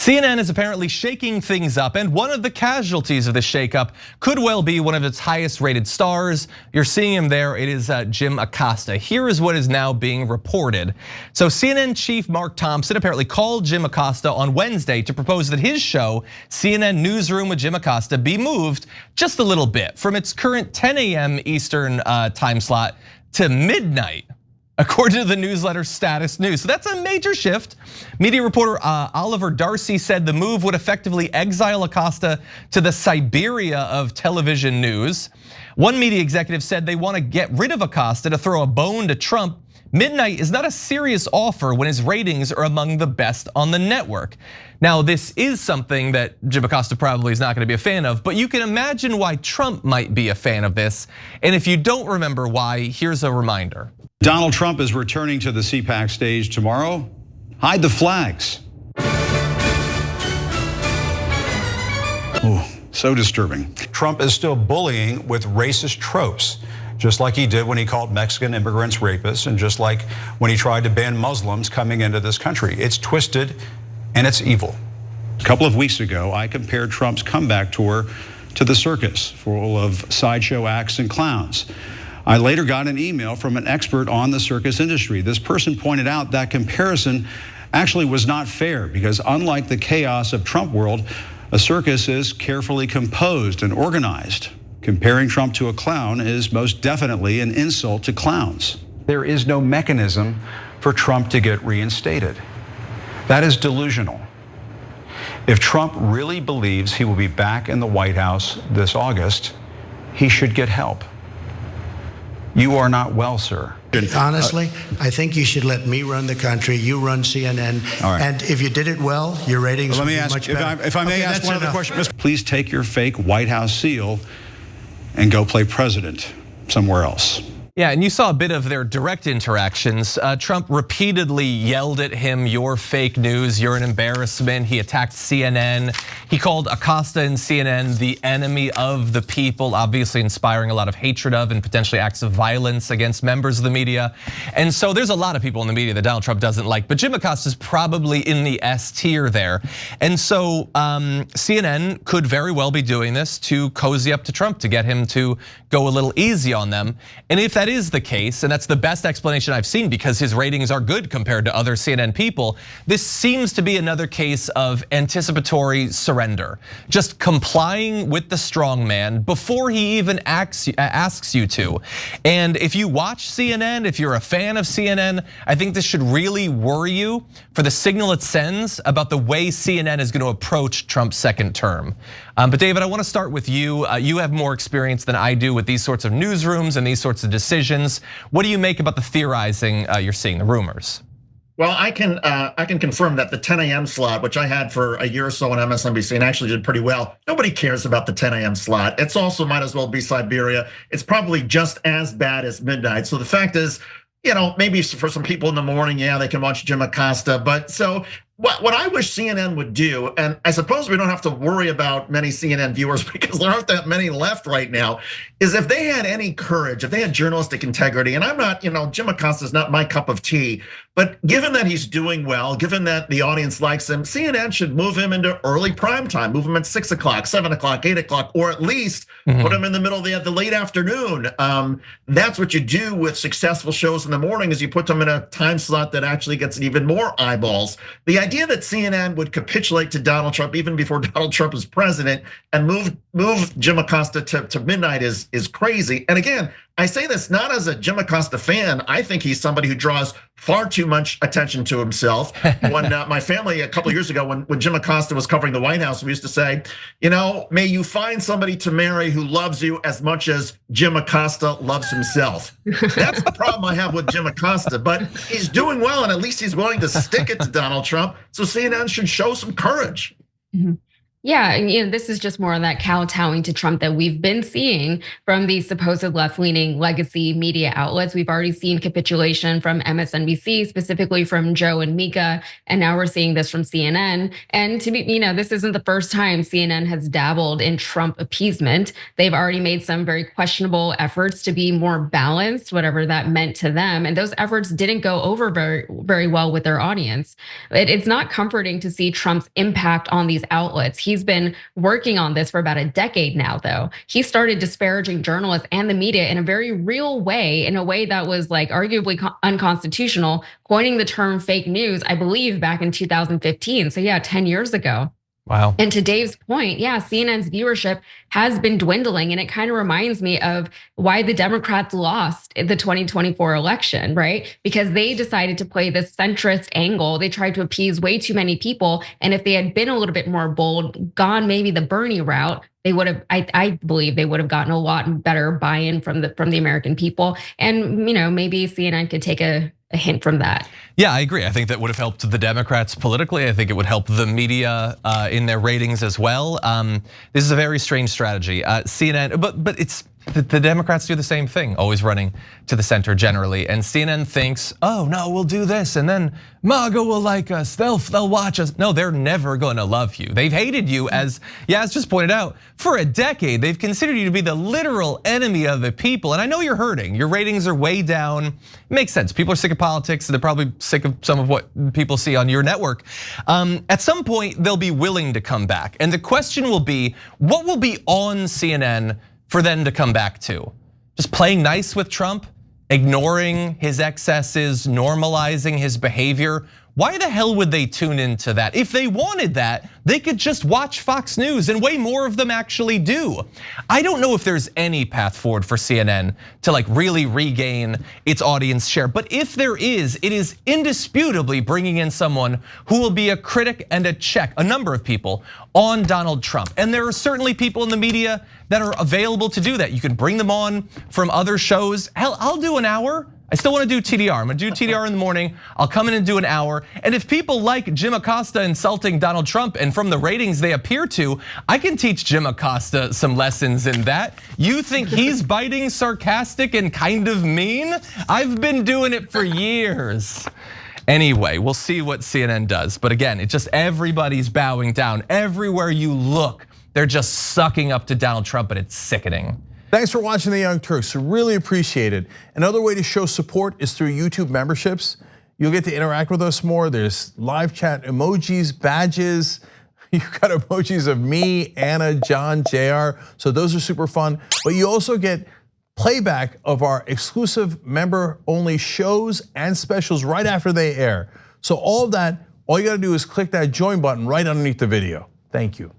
CNN is apparently shaking things up, and one of the casualties of the shakeup could well be one of its highest rated stars. You're seeing him there, it is Jim Acosta. Here is what is now being reported. So CNN chief Mark Thompson apparently called Jim Acosta on Wednesday to propose that his show, CNN Newsroom with Jim Acosta, be moved just a little bit from its current 10 a.m. Eastern time slot to midnight, according to the newsletter Status News. So that's a major shift. Media reporter Oliver Darcy said the move would effectively exile Acosta to the Siberia of television news. One media executive said they want to get rid of Acosta to throw a bone to Trump. Midnight is not a serious offer when his ratings are among the best on the network. Now, this is something that Jim Acosta probably is not going to be a fan of, but you can imagine why Trump might be a fan of this. And if you don't remember why, here's a reminder. Donald Trump is returning to the CPAC stage tomorrow. Hide the flags. Oh, so disturbing. Trump is still bullying with racist tropes, just like he did when he called Mexican immigrants rapists, and just like when he tried to ban Muslims coming into this country. It's twisted and it's evil. A couple of weeks ago, I compared Trump's comeback tour to the circus, full of sideshow acts and clowns. I later got an email from an expert on the circus industry. This person pointed out that comparison actually was not fair because unlike the chaos of Trump world, a circus is carefully composed and organized. Comparing Trump to a clown is most definitely an insult to clowns. There is no mechanism for Trump to get reinstated. That is delusional. If Trump really believes he will be back in the White House this August, he should get help. You are not well, sir. Honestly, I think you should let me run the country. You run CNN, and if you did it well, your ratings would be much better. If I may ask one other question, please take your fake White House seal and go play president somewhere else. Yeah, and you saw a bit of their direct interactions. Trump repeatedly yelled at him, "You're fake news, you're an embarrassment." He attacked CNN. He called Acosta and CNN the enemy of the people, obviously inspiring a lot of hatred of and potentially acts of violence against members of the media. And so there's a lot of people in the media that Donald Trump doesn't like, but Jim Acosta is probably in the S tier there. And so CNN could very well be doing this to cozy up to Trump, to get him to go a little easy on them. And if that is the case, and that's the best explanation I've seen because his ratings are good compared to other CNN people, this seems to be another case of anticipatory surrender, just complying with the strong man before he even asks you to. And if you watch CNN, if you're a fan of CNN, I think this should really worry you for the signal it sends about the way CNN is going to approach Trump's second term. But David, I want to start with you. You have more experience than I do with these sorts of newsrooms and these sorts of decisions. What do you make about the theorizing you're seeing, the rumors? Well, I can confirm that the 10 a.m. slot, which I had for a year or so on MSNBC and actually did pretty well. Nobody cares about the 10 a.m. slot. It's also might as well be Siberia. It's probably just as bad as midnight. So the fact is, maybe for some people in the morning, yeah, they can watch Jim Acosta. But so what I wish CNN would do, and I suppose we don't have to worry about many CNN viewers because there aren't that many left right now, is if they had any courage, if they had journalistic integrity, and I'm not, Jim Acosta is not my cup of tea, but given that he's doing well, given that the audience likes him, CNN should move him into early prime time, move him at 6 o'clock, 7 o'clock, 8 o'clock, or at least put him in the middle of the late afternoon. That's what you do with successful shows in the morning, is you put them in a time slot that actually gets even more eyeballs. The idea that CNN would capitulate to Donald Trump even before Donald Trump is president and move Jim Acosta to midnight is crazy. And again, I say this not as a Jim Acosta fan. I think he's somebody who draws far too much attention to himself. When my family a couple of years ago, when Jim Acosta was covering the White House, we used to say, may you find somebody to marry who loves you as much as Jim Acosta loves himself. That's the problem I have with Jim Acosta, but he's doing well, and at least he's willing to stick it to Donald Trump. So CNN should show some courage. Yeah, and this is just more of that kowtowing to Trump that we've been seeing from these supposed left-leaning legacy media outlets. We've already seen capitulation from MSNBC, specifically from Joe and Mika, and now we're seeing this from CNN. And to be, this isn't the first time CNN has dabbled in Trump appeasement. They've already made some very questionable efforts to be more balanced, whatever that meant to them, and those efforts didn't go over very, very well with their audience. It's not comforting to see Trump's impact on these outlets. He's been working on this for about a decade now, though. He started disparaging journalists and the media in a very real way, in a way that was like arguably unconstitutional, coining the term fake news, I believe, back in 2015. So yeah, 10 years ago. Wow. And to Dave's point, yeah, CNN's viewership has been dwindling. And it kind of reminds me of why the Democrats lost the 2024 election, right? Because they decided to play this centrist angle. They tried to appease way too many people. And if they had been a little bit more bold, gone maybe the Bernie route, they would have, I believe they would have gotten a lot better buy-in from the American people. And maybe CNN could take a hint from that. Yeah, I agree. I think that would have helped the Democrats politically. I think it would help the media in their ratings as well. This is a very strange strategy. CNN, but it's the Democrats do the same thing, always running to the center generally. And CNN thinks, oh no, we'll do this, and then MAGA will like us. They'll watch us. No, they're never going to love you. They've hated you, as Yaz just pointed out, for a decade. They've considered you to be the literal enemy of the people. And I know you're hurting. Your ratings are way down. It makes sense. People are sick of politics. They're probably sick of some of what people see on your network. At some point, they'll be willing to come back. And the question will be, what will be on CNN for them to come back to? Just playing nice with Trump, ignoring his excesses, normalizing his behavior. Why the hell would they tune into that? If they wanted that, they could just watch Fox News, and way more of them actually do. I don't know if there's any path forward for CNN to like really regain its audience share, but if there is, it is indisputably bringing in someone who will be a critic and a check, a number of people, on Donald Trump. And there are certainly people in the media that are available to do that. You can bring them on from other shows. Hell, I'll do an hour. I still want to do TDR. I'm going to do TDR in the morning. I'll come in and do an hour. And if people like Jim Acosta insulting Donald Trump, and from the ratings they appear to, I can teach Jim Acosta some lessons in that. You think he's biting, sarcastic, and kind of mean? I've been doing it for years. Anyway, we'll see what CNN does. But again, it's just everybody's bowing down. Everywhere you look, they're just sucking up to Donald Trump, and it's sickening. Thanks for watching the Young Turks, really appreciate it. Another way to show support is through YouTube memberships. You'll get to interact with us more. There's live chat emojis, badges. You've got emojis of me, Anna, John, JR. So those are super fun. But you also get playback of our exclusive member-only shows and specials right after they air. So all of that, all you gotta do is click that join button right underneath the video. Thank you.